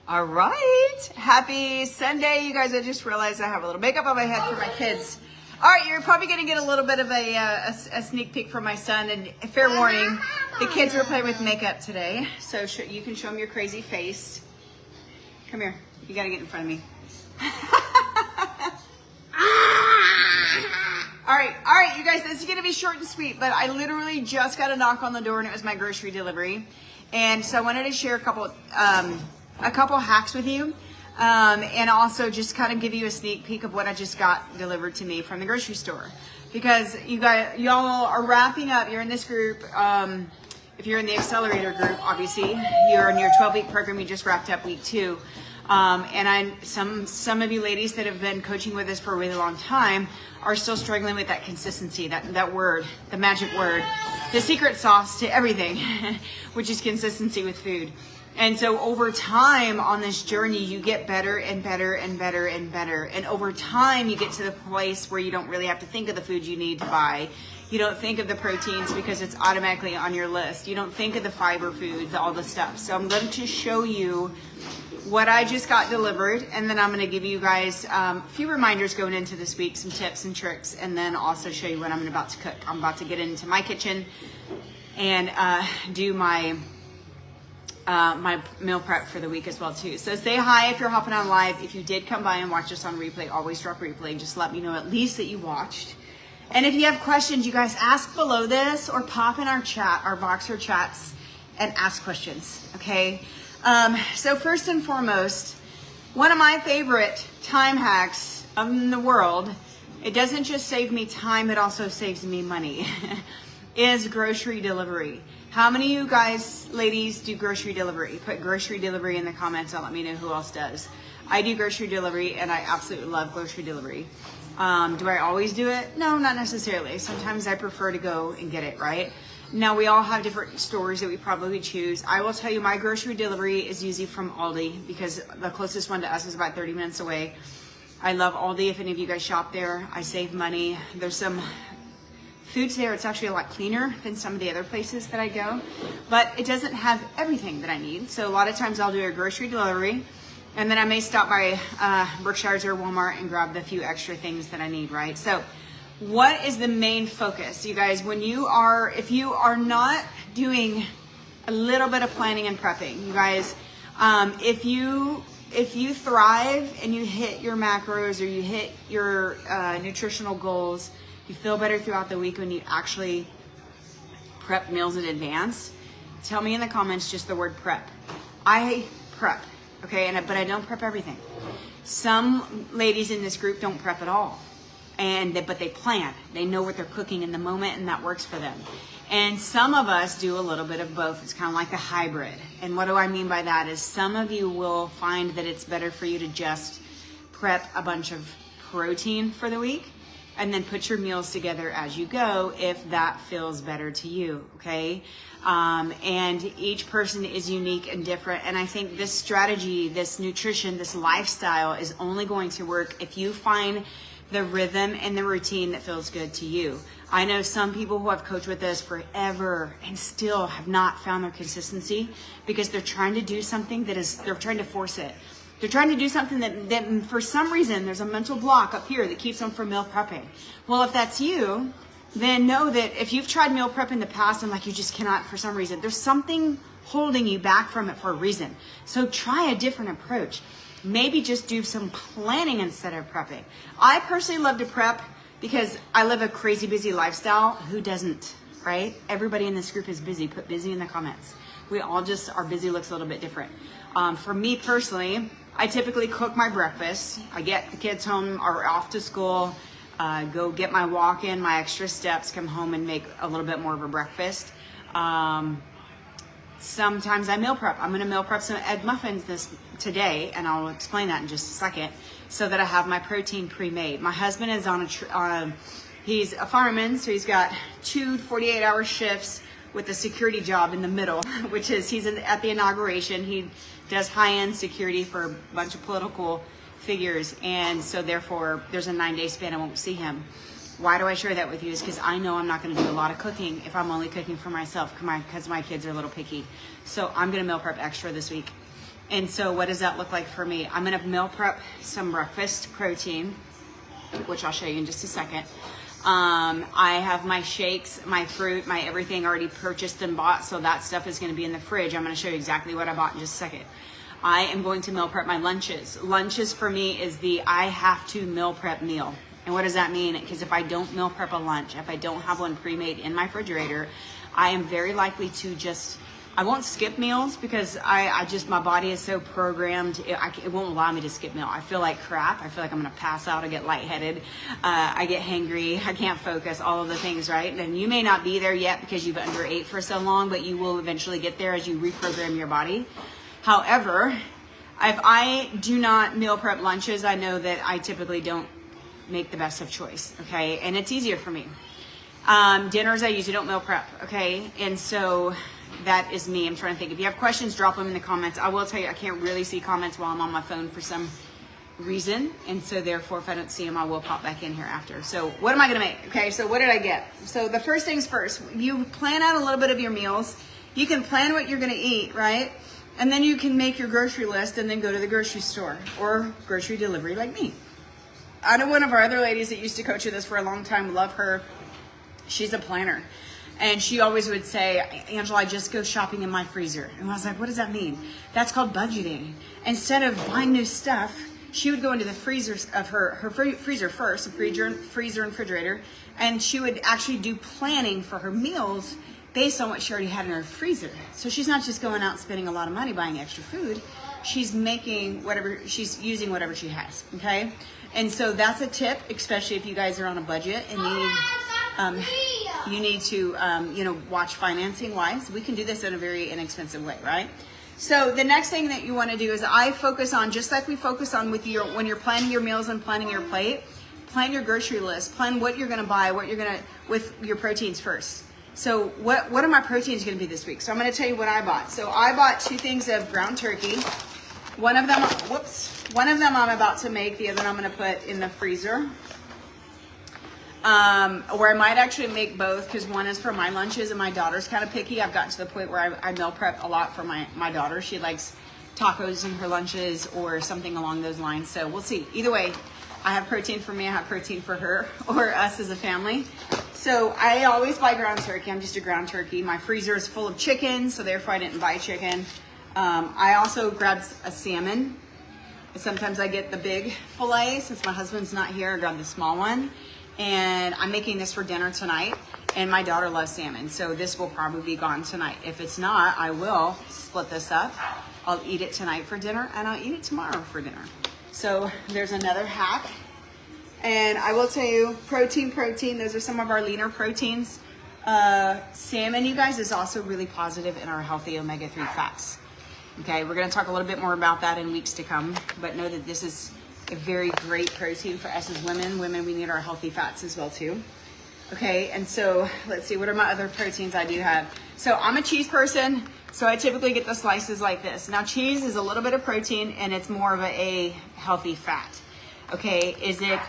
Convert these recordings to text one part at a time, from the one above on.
All right. Happy Sunday, you guys. I just realized I have a little makeup on my head for my kids. All right, you're probably going to get a little bit of a sneak peek from my son. And fair warning, the kids were playing with makeup today. So you can show them your crazy face. Come here. You got to get in front of me. All right, you guys, this is going to be short and sweet, but I literally just got a knock on the door and it was my grocery delivery. And so I wanted to share a couple hacks with you, and also just kind of give you a sneak peek of what I just got delivered to me from the grocery store. Because y'all are wrapping up, you're in this group, if you're in the accelerator group, obviously, you're in your 12-week program, you just wrapped up week 2. And some of you ladies that have been coaching with us for a really long time are still struggling with that consistency, that word, the magic word, the secret sauce to everything, which is consistency with food. And so over time on this journey, you get better and better and better and better. And over time, you get to the place where you don't really have to think of the food you need to buy. You don't think of the proteins because it's automatically on your list. You don't think of the fiber foods, all the stuff. So I'm going to show you what I just got delivered, and then I'm going to give you guys a few reminders going into this week, some tips and tricks, and then also show you what I'm about to cook. I'm about to get into my kitchen and do my my meal prep for the week as well too. So say hi if you're hopping on live. If you did come by and watch us on replay, always drop replay. Just let me know at least that you watched. And if you have questions, you guys ask below this or pop in our chat, our Voxer chats, and ask questions, okay? So first and foremost, one of my favorite time hacks in the world, it doesn't just save me time, it also saves me money, is grocery delivery. How many of you guys, ladies, do grocery delivery? Put grocery delivery in the comments and let me know who else does. I do grocery delivery and I absolutely love grocery delivery. Do I always do it? No, not necessarily. Sometimes I prefer to go and get it, right? Now, we all have different stores that we probably choose. I will tell you my grocery delivery is usually from Aldi because the closest one to us is about 30 minutes away. I love Aldi. If any of you guys shop there, I save money. There's some foods there. It's actually a lot cleaner than some of the other places that I go, but it doesn't have everything that I need. So a lot of times I'll do a grocery delivery and then I may stop by Berkshire's or Walmart and grab the few extra things that I need, right? So what is the main focus, you guys? If you are not doing a little bit of planning and prepping, you guys, if you thrive and you hit your macros or you hit your nutritional goals, you feel better throughout the week when you actually prep meals in advance. Tell me in the comments just the word prep. I prep, okay, but I don't prep everything. Some ladies in this group don't prep at all. But they plan. They know what they're cooking in the moment and that works for them. And some of us do a little bit of both. It's kind of like a hybrid. And what do I mean by that is some of you will find that it's better for you to just prep a bunch of protein for the week and then put your meals together as you go if that feels better to you, okay? And each person is unique and different. And I think this strategy, this nutrition, this lifestyle is only going to work if you find the rhythm and the routine that feels good to you. I know some people who have coached with us forever and still have not found their consistency because they're trying to do something they're trying to force it. They're trying to do something that for some reason there's a mental block up here that keeps them from meal prepping. Well, if that's you, then know that if you've tried meal prep in the past and like you just cannot for some reason, there's something holding you back from it for a reason. So try a different approach. Maybe just do some planning instead of prepping. I personally love to prep because I live a crazy busy lifestyle. Who doesn't, right? Everybody in this group is busy. Put busy in the comments. We all just, our busy looks a little bit different. For me personally, I typically cook my breakfast. I get the kids home or off to school, go get my walk in, my extra steps, come home and make a little bit more of a breakfast. Sometimes I meal prep. I'm going to meal prep some egg muffins today, and I'll explain that in just a second, so that I have my protein pre-made. My husband is he's a fireman, so he's got 2 48-hour shifts with a security job in the middle, which is he's at the inauguration. He does high-end security for a bunch of political figures, and so therefore there's a 9-day span I won't see him. Why do I share that with you? Is because I know I'm not going to do a lot of cooking if I'm only cooking for myself because my kids are a little picky. So I'm going to meal prep extra this week. And so what does that look like for me? I'm gonna meal prep some breakfast protein, which I'll show you in just a second. I have my shakes, my fruit, my everything already purchased and bought, so that stuff is gonna be in the fridge. I'm gonna show you exactly what I bought in just a second. I am going to meal prep my lunches. Lunches for me is the I have to meal prep meal. And what does that mean? Because if I don't meal prep a lunch, if I don't have one pre-made in my refrigerator, I am very likely to I won't skip meals because I just, my body is so programmed, it won't allow me to skip meal. I feel like crap. I feel like I'm gonna pass out, I get lightheaded, I get hangry, I can't focus, all of the things, right? And you may not be there yet because you've underate for so long, but you will eventually get there as you reprogram your body. However, if I do not meal prep lunches, I know that I typically don't make the best of choice, okay? And it's easier for me. Dinners, I usually don't meal prep, okay? And so that is me. I'm trying to think. If you have questions, drop them in the comments. I will tell you, I can't really see comments while I'm on my phone for some reason. And so therefore, if I don't see them, I will pop back in here after. So what am I going to make? Okay, so what did I get? So the first things first, you plan out a little bit of your meals. You can plan what you're going to eat, right? And then you can make your grocery list and then go to the grocery store or grocery delivery like me. I know one of our other ladies that used to coach with us for a long time, love her. She's a planner. And she always would say, Angela, I just go shopping in my freezer. And I was like, what does that mean? That's called budgeting. Instead of buying new stuff, she would go into the freezers of her freezer first, freezer and refrigerator, and she would actually do planning for her meals based on what she already had in her freezer. So she's not just going out and spending a lot of money buying extra food. She's making whatever, she's using whatever she has, okay? And so that's a tip, especially if you guys are on a budget and you need to, watch financing wise. We can do this in a very inexpensive way, right? So the next thing that you want to do is I focus on, just like we focus on with when you're planning your meals and planning your plate, plan your grocery list, plan what you're going to buy, with your proteins first. So what are my proteins going to be this week? So I'm going to tell you what I bought. So I bought 2 things of ground turkey. One of them I'm about to make, the other one I'm going to put in the freezer. Or I might actually make both because one is for my lunches and my daughter's kind of picky. I've gotten to the point where I meal prep a lot for my daughter. She likes tacos in her lunches or something along those lines. So we'll see. Either way, I have protein for me, I have protein for her or us as a family. So I always buy ground turkey. I'm just a ground turkey. My freezer is full of chicken, so therefore I didn't buy chicken. I also grabbed a salmon. Sometimes I get the big fillet. Since my husband's not here, I grabbed the small one. And I'm making this for dinner tonight. And my daughter loves salmon, so this will probably be gone tonight. If it's not, I will split this up. I'll eat it tonight for dinner, and I'll eat it tomorrow for dinner. So there's another hack. And I will tell you, protein. Those are some of our leaner proteins. Salmon, you guys, is also really positive in our healthy omega-3 fats. Okay, we're going to talk a little bit more about that in weeks to come, but know that this is a very great protein for us as women. Women, we need our healthy fats as well too. Okay, and so let's see, what are my other proteins I do have? So I'm a cheese person, so I typically get the slices like this. Now cheese is a little bit of protein and it's more of a healthy fat. Okay, is it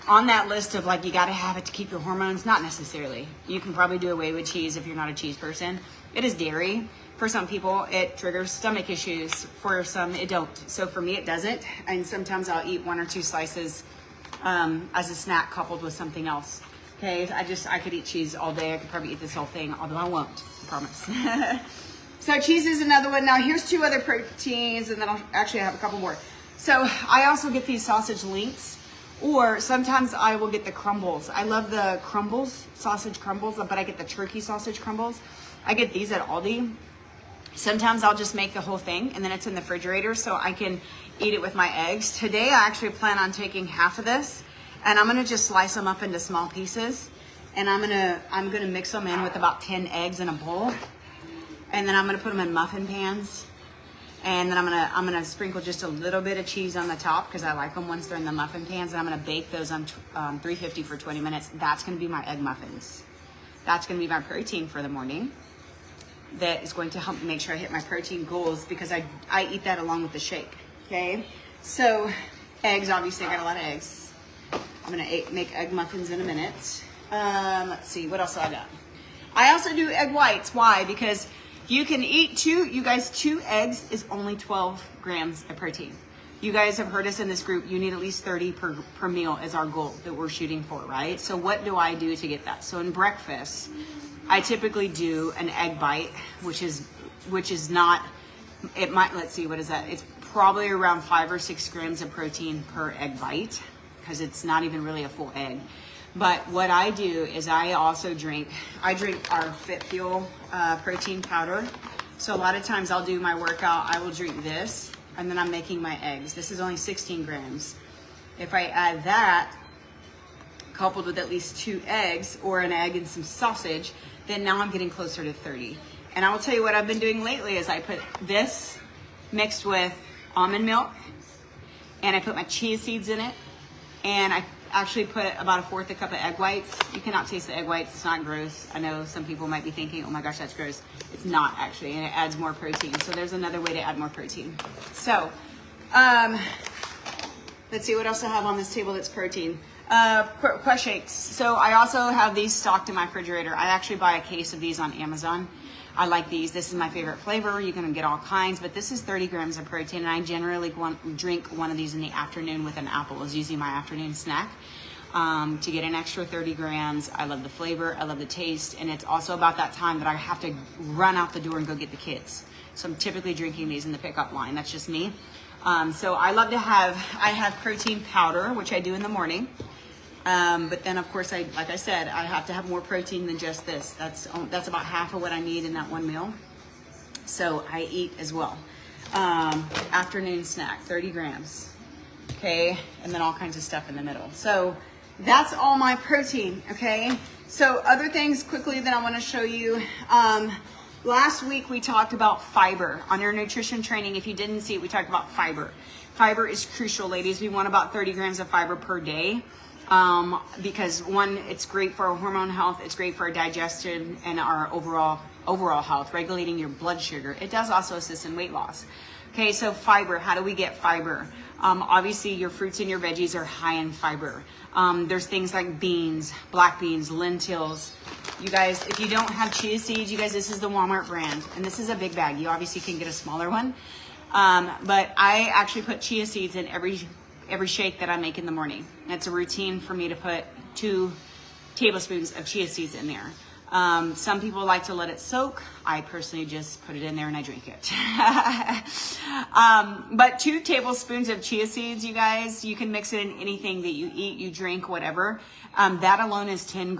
on that list of like you got to have it to keep your hormones? Not necessarily. You can probably do away with cheese if you're not a cheese person. It is dairy. For some people, it triggers stomach issues. For some, it don't. So for me, it doesn't. And sometimes I'll eat 1 or 2 slices as a snack coupled with something else. Okay, I could eat cheese all day. I could probably eat this whole thing, although I won't, I promise. So cheese is another one. Now here's 2 other proteins, and then I'll actually have a couple more. So I also get these sausage links, or sometimes I will get the crumbles. I love the crumbles, sausage crumbles, but I get the turkey sausage crumbles. I get these at Aldi. Sometimes I'll just make the whole thing and then it's in the refrigerator so I can eat it with my eggs. Today I actually plan on taking half of this and I'm gonna just slice them up into small pieces and I'm gonna mix them in with about 10 eggs in a bowl, and then I'm gonna put them in muffin pans, and then I'm gonna sprinkle just a little bit of cheese on the top because I like them once they're in the muffin pans, and I'm gonna bake those on 350 for 20 minutes. That's gonna be my egg muffins. That's gonna be my protein for the morning. That is going to help me make sure I hit my protein goals because I eat that along with the shake, okay? So eggs, obviously I got a lot of eggs. I'm gonna make egg muffins in a minute. Let's see, what else I got? I also do egg whites. Why? Because If you can eat two, you guys, 2 eggs is only 12 grams of protein. You guys have heard us in this group, you need at least 30 per meal is our goal that we're shooting for, right? So what do I do to get that? So in breakfast, I typically do an egg bite, which is not, it might, let's see, what is that? It's probably around 5 or 6 grams of protein per egg bite, because it's not even really a full egg. But what I do is I also drink our Fit Fuel protein powder. So a lot of times I'll do my workout, I will drink this, and then I'm making my eggs. This is only 16 grams. If I add that, coupled with at least 2 eggs or an egg and some sausage, then now I'm getting closer to 30. And I will tell you what I've been doing lately is I put this mixed with almond milk, and I put my chia seeds in it, and I actually put about 1/4 a cup of egg whites. You cannot taste the egg whites, it's not gross. I know some people might be thinking, oh my gosh, that's gross. It's not actually, and it adds more protein. So there's another way to add more protein. So, let's see what else I have on this table that's protein. Quest shakes. So I also have these stocked in my refrigerator. I actually buy a case of these on Amazon. I like these. This is my favorite flavor. You can get all kinds, but this is 30 grams of protein, and I generally drink one of these in the afternoon with an apple. Is usually my afternoon snack to get an extra 30 grams. I love the flavor. I love the taste, and it's also about that time that I have to run out the door and go get the kids. So I'm typically drinking these in the pickup line. That's just me. So I love to I have protein powder, which I do in the morning. But then of course, like I said, I have to have more protein than just this. That's about half of what I need in that one meal. So I eat as well. Afternoon snack, 30 grams. Okay. And then all kinds of stuff in the middle. So that's all my protein. Okay. So other things quickly that I want to show you. Last week we talked about fiber on your nutrition training. If you didn't see it, we talked about fiber. Fiber is crucial, ladies. We want about 30 grams of fiber per day. Because one, it's great for our hormone health, it's great for our digestion and our overall health, regulating your blood sugar. It does also assist in weight loss. Okay, so fiber, how do we get fiber? Obviously your fruits and your veggies are high in fiber. There's things like beans, black beans, lentils. You guys, if you don't have chia seeds, you guys, this is the Walmart brand, and this is a big bag. You obviously can get a smaller one. But I actually put chia seeds in every shake that I make in the morning. It's a routine for me to put 2 tablespoons of chia seeds in there. Some people like to let it soak. I personally just put it in there and I drink it. But 2 tablespoons of chia seeds, you guys, you can mix it in anything that you eat, you drink, whatever. That alone is 10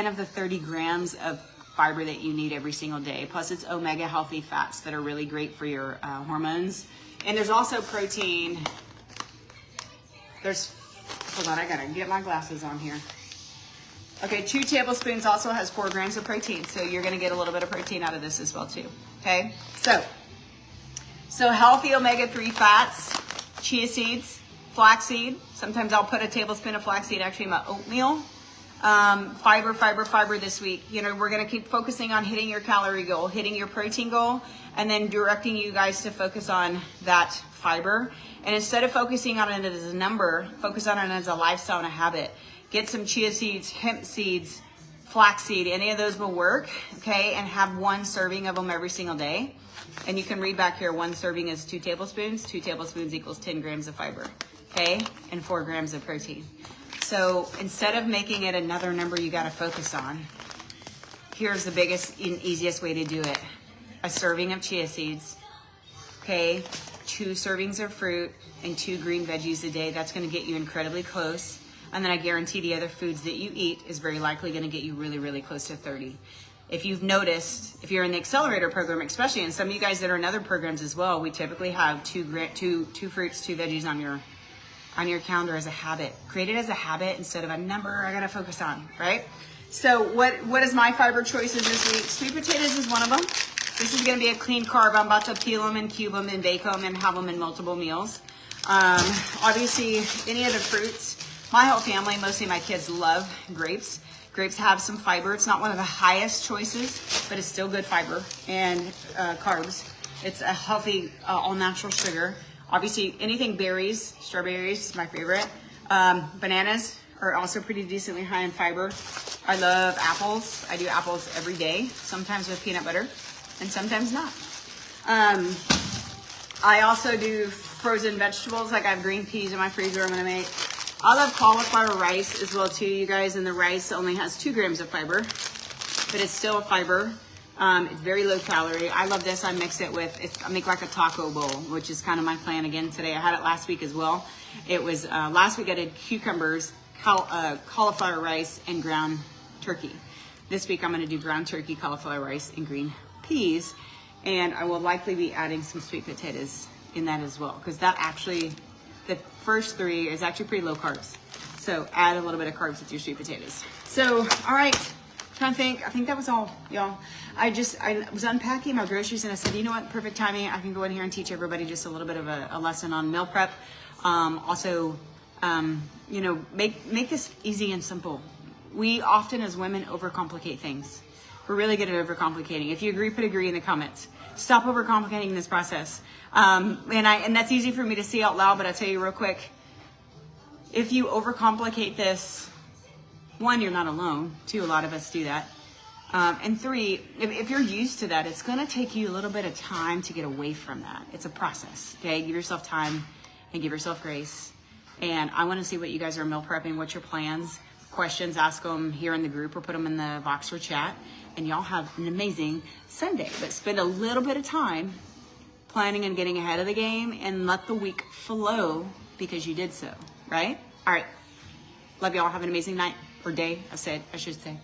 of the 30 grams of fiber that you need every single day. Plus it's omega healthy fats that are really great for your hormones. And there's also protein. Hold on, I gotta get my glasses on here. Okay, 2 tablespoons also has 4 grams of protein. So you're gonna get a little bit of protein out of this as well too, okay? So healthy omega-3 fats, chia seeds, flaxseed. Sometimes I'll put a tablespoon of flaxseed actually in my oatmeal. Fiber this week. You know, we're gonna keep focusing on hitting your calorie goal, hitting your protein goal, and then directing you guys to focus on that fiber. And instead of focusing on it as a number, focus on it as a lifestyle and a habit. Get some chia seeds, hemp seeds, flaxseed, any of those will work, okay? And have 1 serving of them every single day. And you can read back here, 1 serving is 2 tablespoons. 2 tablespoons equals 10 grams of fiber, okay? And 4 grams of protein. So instead of making it another number you gotta focus on, here's the biggest and easiest way to do it. A serving of chia seeds, okay? 2 servings of fruit and 2 green veggies a day. That's gonna get you incredibly close. And then I guarantee the other foods that you eat is very likely gonna get you really, really close to 30. If you've noticed, if you're in the accelerator program, especially, and some of you guys that are in other programs as well, we typically have 2 fruits, 2 veggies on your calendar as a habit. Create it as a habit instead of a number I gotta focus on, right? So what is my fiber choices this week? Sweet potatoes is one of them. This is gonna be a clean carb. I'm about to peel them and cube them and bake them and have them in multiple meals. Obviously, any of the fruits. My whole family, mostly my kids, love grapes. Grapes have some fiber. It's not one of the highest choices, but it's still good fiber and carbs. It's a healthy, all-natural sugar. Obviously, anything berries, strawberries is my favorite. Bananas are also pretty decently high in fiber. I love apples. I do apples every day, sometimes with peanut butter. and sometimes not. I also do frozen vegetables, like I have green peas in my freezer I'm gonna make. I love cauliflower rice as well too, you guys, and the rice only has 2 grams of fiber, but it's still a fiber. It's very low calorie. I love this. I mix it with, I make like a taco bowl, which is kind of my plan again today. I had it last week as well. It was, last week I did cucumbers, cauliflower rice, and ground turkey. This week I'm gonna do ground turkey, cauliflower rice, and green peas. And I will likely be adding some sweet potatoes in that as well, because that actually, the first 3 is actually pretty low carbs. So add a little bit of carbs with your sweet potatoes. So, all right, trying to think, I think that was all, y'all. I was unpacking my groceries and I said, you know what, perfect timing. I can go in here and teach everybody just a little bit of a lesson on meal prep. Also, you know, make this easy and simple. We often as women overcomplicate things. We're really good at overcomplicating. If you agree, put agree in the comments. Stop overcomplicating this process. And that's easy for me to see out loud, but I'll tell you real quick. If you overcomplicate this, 1, you're not alone. 2, a lot of us do that. And 3, if you're used to that, it's gonna take you a little bit of time to get away from that. It's a process, okay? Give yourself time and give yourself grace. And I wanna see what you guys are meal prepping, what's your plans, questions, ask them here in the group or put them in the Voxer chat. And y'all have an amazing Sunday. But spend a little bit of time planning and getting ahead of the game and let the week flow because you did so, right? All right. Love y'all. Have an amazing night or day, I should say.